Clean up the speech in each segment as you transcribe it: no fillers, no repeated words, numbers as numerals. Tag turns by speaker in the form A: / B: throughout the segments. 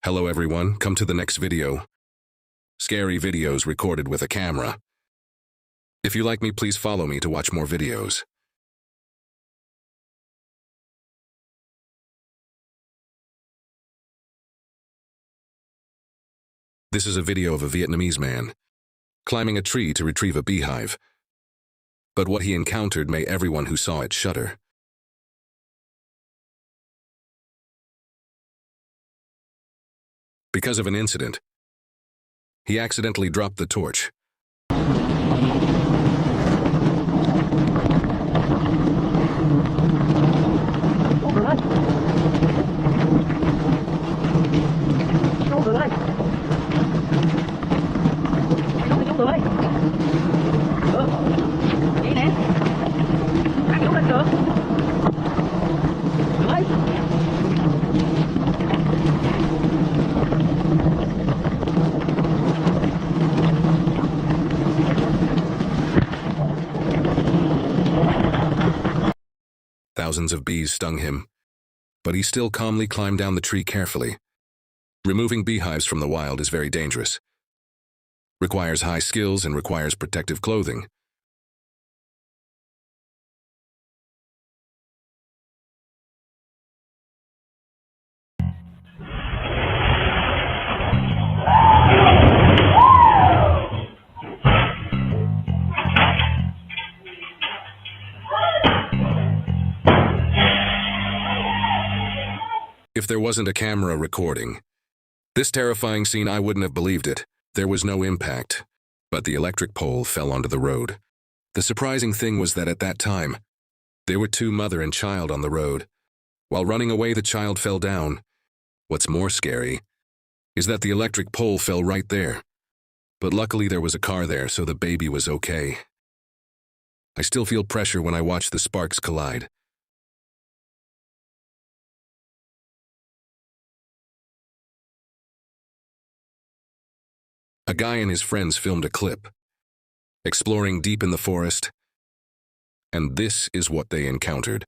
A: Hello everyone, come to the next video. Scary videos recorded with a camera. If you like me, please follow me to watch more videos. This is a video of a Vietnamese man climbing a tree to retrieve a beehive. But what he encountered made everyone who saw it shudder. Because of an incident, he accidentally dropped the torch. Thousands of bees stung him, but he still calmly climbed down the tree carefully. Removing beehives from the wild is very dangerous. Requires high skills and requires protective clothing. If there wasn't a camera recording this terrifying scene, I wouldn't have believed it. There was no impact, but the electric pole fell onto the road. The surprising thing was that at that time, there were two mother and child on the road. While running away, the child fell down. What's more scary is that the electric pole fell right there. But luckily there was a car there, so the baby was okay. I still feel pressure when I watch the sparks collide. A guy and his friends filmed a clip, exploring deep in the forest, and this is what they encountered.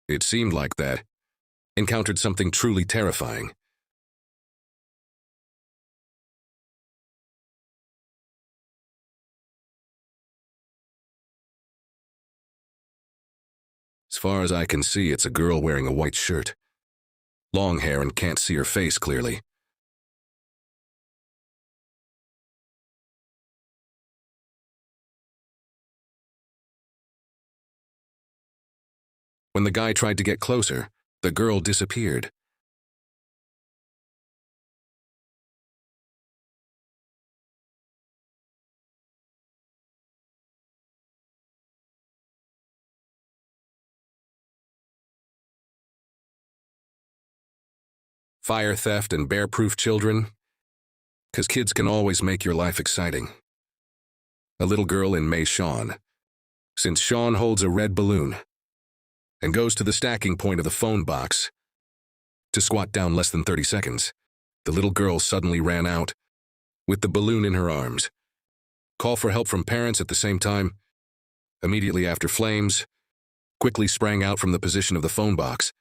A: It seemed like that encountered something truly terrifying. As far as I can see, it's a girl wearing a white shirt, long hair, and can't see her face clearly. When the guy tried to get closer, the girl disappeared. Fire theft and bear-proof children, because kids can always make your life exciting. A little girl in May Sean. Since Sean holds a red balloon and goes to the stacking point of the phone box to squat down less than 30 seconds, the little girl suddenly ran out with the balloon in her arms. Call for help from parents at the same time. Immediately after, flames quickly sprang out from the position of the phone box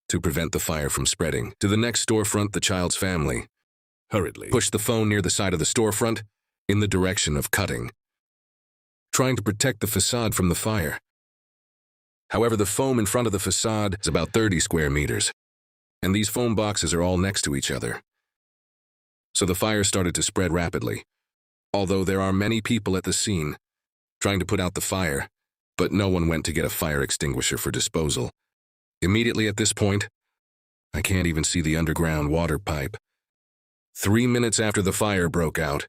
A: to prevent the fire from spreading to the next storefront. The child's family hurriedly pushed the phone near the side of the storefront in the direction of cutting, trying to protect the facade from the fire. However, the foam in front of the facade is about 30 square meters, and these foam boxes are all next to each other. So the fire started to spread rapidly, although there are many people at the scene trying to put out the fire, but no one went to get a fire extinguisher for disposal. Immediately at this point, I can't even see the underground water pipe. 3 minutes after the fire broke out,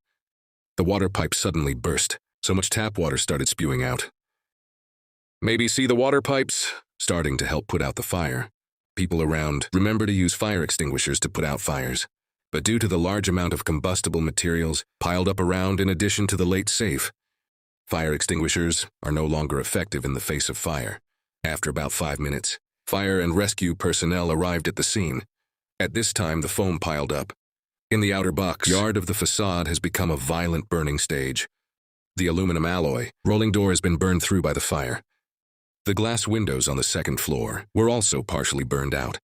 A: the water pipe suddenly burst. So much tap water started spewing out. Maybe see the water pipes starting to help put out the fire. People around remember to use fire extinguishers to put out fires, but due to the large amount of combustible materials piled up around in addition to the late safe, fire extinguishers are no longer effective in the face of fire. After about 5 minutes, Fire and rescue personnel arrived at the scene. At this time, the foam piled up. In the outer box yard of the facade has become a violent burning stage. The aluminum alloy rolling door has been burned through by the fire. The glass windows on the second floor were also partially burned out.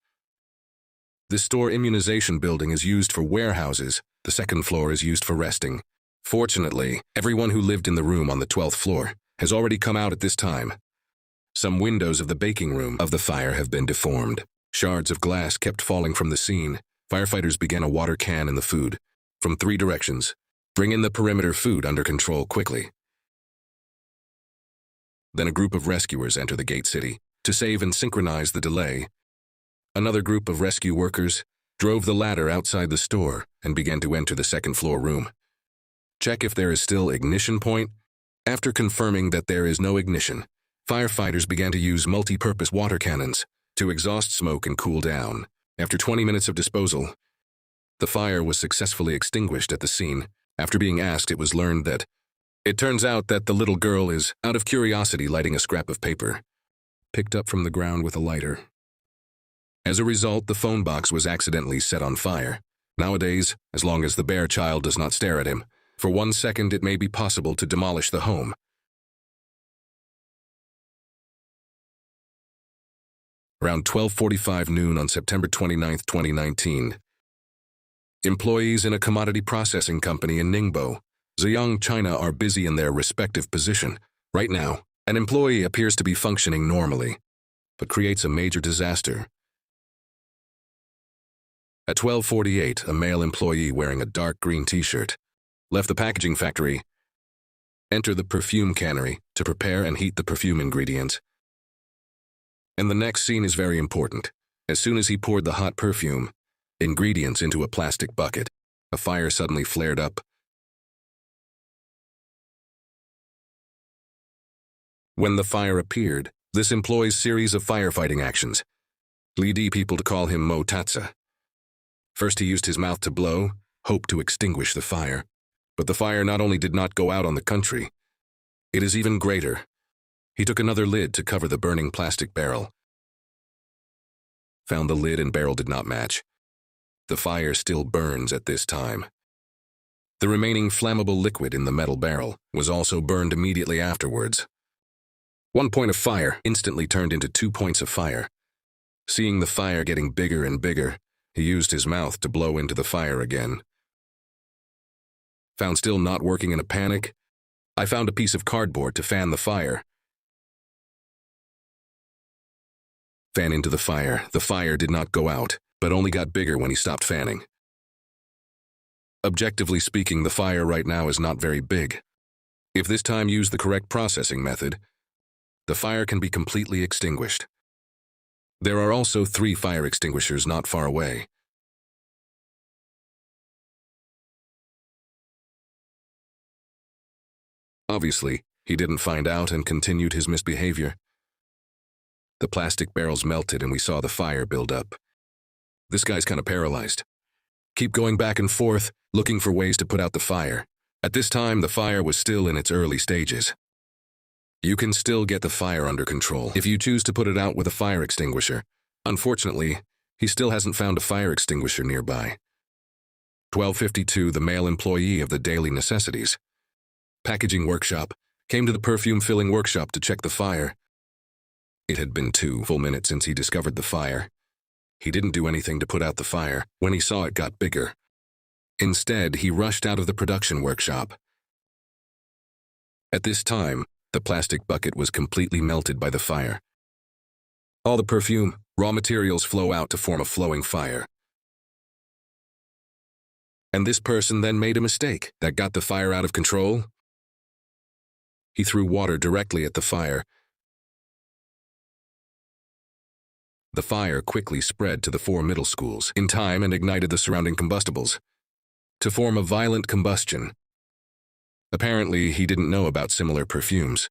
A: The store immunization building is used for warehouses. The second floor is used for resting. Fortunately, everyone who lived in the room on the 12th floor has already come out at this time. Some windows of the baking room of the fire have been deformed. Shards of glass kept falling from the scene. Firefighters began a water can in the food from 3 directions. Bring in the perimeter food under control quickly. Then a group of rescuers enter the gate city to save and synchronize the delay. Another group of rescue workers drove the ladder outside the store and began to enter the second floor room. Check if there is still ignition point. After confirming that there is no ignition, firefighters began to use multi-purpose water cannons to exhaust smoke and cool down. After 20 minutes of disposal, the fire was successfully extinguished at the scene. After being asked, it was learned that it turns out that the little girl is, out of curiosity, lighting a scrap of paper, picked up from the ground with a lighter. As a result, the phone box was accidentally set on fire. Nowadays, as long as the bare child does not stare at him, for 1 second it may be possible to demolish the home. Around 12:45 noon on September 29, 2019, employees in a commodity processing company in Ningbo, Zhejiang, China are busy in their respective position. Right now, an employee appears to be functioning normally, but creates a major disaster. At 12:48, a male employee wearing a dark green t-shirt left the packaging factory, entered the perfume cannery to prepare and heat the perfume ingredients. And the next scene is very important. As soon as he poured the hot perfume ingredients into a plastic bucket, a fire suddenly flared up. When the fire appeared, this employs series of firefighting actions. Lead people to call him Mo Tatsa. First he used his mouth to blow, hoped to extinguish the fire. But the fire not only did not go out on the country, it is even greater. He took another lid to cover the burning plastic barrel. Found the lid and barrel did not match. The fire still burns at this time. The remaining flammable liquid in the metal barrel was also burned immediately afterwards. 1 point of fire instantly turned into 2 points of fire. Seeing the fire getting bigger and bigger, he used his mouth to blow into the fire again. Found still not working in a panic, I found a piece of cardboard to fan the fire. Fan into the fire did not go out, but only got bigger when he stopped fanning. Objectively speaking, the fire right now is not very big. If this time used the correct processing method, the fire can be completely extinguished. There are also 3 fire extinguishers not far away. Obviously, he didn't find out and continued his misbehavior. The plastic barrels melted and we saw the fire build up. This guy's kind of paralyzed. Keep going back and forth, looking for ways to put out the fire. At this time, the fire was still in its early stages. You can still get the fire under control if you choose to put it out with a fire extinguisher. Unfortunately, he still hasn't found a fire extinguisher nearby. 12:52, the male employee of the Daily Necessities packaging workshop came to the perfume filling workshop to check the fire. It had been 2 full minutes since he discovered the fire. He didn't do anything to put out the fire when he saw it got bigger. Instead, he rushed out of the production workshop. At this time, the plastic bucket was completely melted by the fire. All the perfume, raw materials flow out to form a flowing fire. And this person then made a mistake that got the fire out of control. He threw water directly at the fire. The fire quickly spread to the 4 middle schools in time and ignited the surrounding combustibles to form a violent combustion. Apparently, he didn't know about similar perfumes,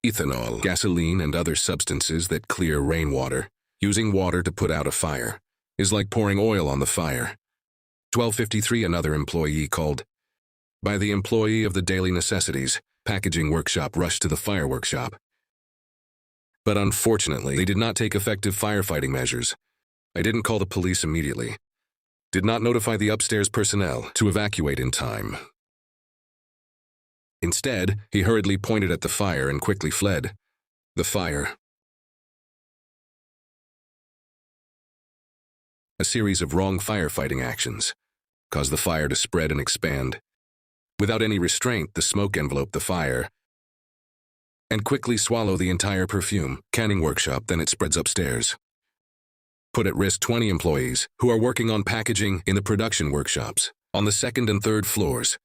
A: ethanol, gasoline, and other substances that clear rainwater. Using water to put out a fire is like pouring oil on the fire. 12:53, another employee called by the employee of the Daily Necessities packaging workshop rushed to the fire workshop. But unfortunately, they did not take effective firefighting measures. I didn't call the police immediately. Did not notify the upstairs personnel to evacuate in time. Instead, he hurriedly pointed at the fire and quickly fled. The fire. A series of wrong firefighting actions caused the fire to spread and expand. Without any restraint, the smoke enveloped the fire and quickly swallowed the entire perfume canning workshop. Then it spreads upstairs. Put at risk 20 employees who are working on packaging in the production workshops on the second and third floors.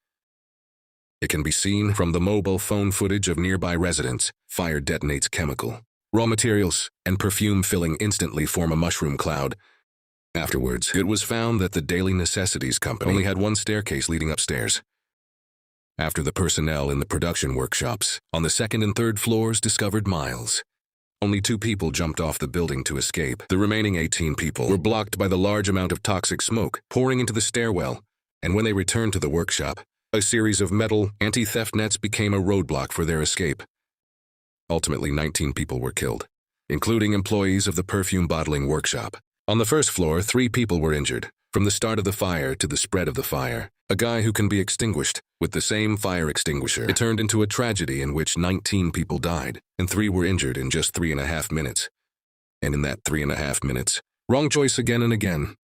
A: It can be seen from the mobile phone footage of nearby residents. Fire detonates chemical, raw materials, and perfume filling instantly form a mushroom cloud. Afterwards, it was found that the Daily Necessities Company only had one staircase leading upstairs. After the personnel in the production workshops on the second and third floors discovered Miles, only 2 people jumped off the building to escape. The remaining 18 people were blocked by the large amount of toxic smoke pouring into the stairwell, and when they returned to the workshop, a series of metal anti-theft nets became a roadblock for their escape. Ultimately, 19 people were killed, including employees of the perfume bottling workshop. On the first floor, 3 people were injured. From the start of the fire to the spread of the fire, a guy who can be extinguished with the same fire extinguisher. It turned into a tragedy in which 19 people died, and 3 were injured in just 3.5 minutes. And in that 3.5 minutes, wrong choice again and again.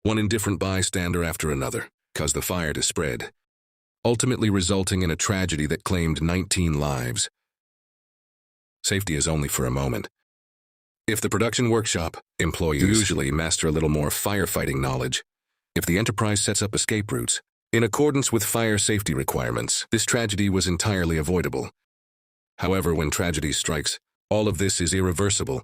A: One indifferent bystander after another caused the fire to spread, ultimately resulting in a tragedy that claimed 19 lives. Safety is only for a moment. If the production workshop employees usually master a little more firefighting knowledge, if the enterprise sets up escape routes in accordance with fire safety requirements, this tragedy was entirely avoidable. However, when tragedy strikes, all of this is irreversible.